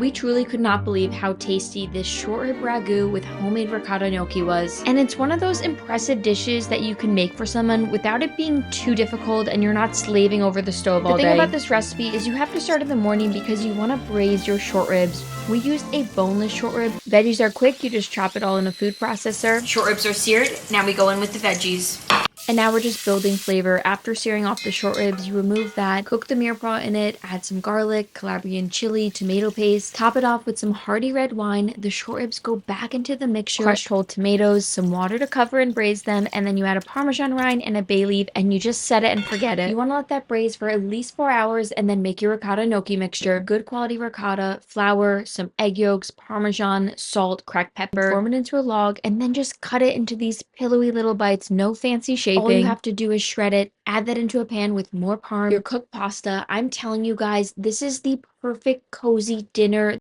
We truly could not believe how tasty this short rib ragu with homemade ricotta gnocchi was. And it's one of those impressive dishes that you can make for someone without it being too difficult and you're not slaving over the stove all day. The thing about this recipe is you have to start in the morning because you want to braise your short ribs. We used a boneless short rib. Veggies are quick, you just chop it all in a food processor. Short ribs are seared, now we go in with the veggies. And now we're just building flavor. After searing off the short ribs, you remove that, cook the mirepoix in it, add some garlic, Calabrian chili, tomato paste, top it off with some hearty red wine. The short ribs go back into the mixture, crushed whole tomatoes, some water to cover and braise them, and then you add a Parmesan rind and a bay leaf, and you just set it and forget it. You want to let that braise for at least 4 hours and then make your ricotta gnocchi mixture. Good quality ricotta, flour, some egg yolks, Parmesan, salt, cracked pepper, form it into a log, and then just cut it into these pillowy little bites, no fancy shaping. All you have to do is shred it, add that into a pan with more parm, your cooked pasta. I'm telling you guys, this is the perfect cozy dinner.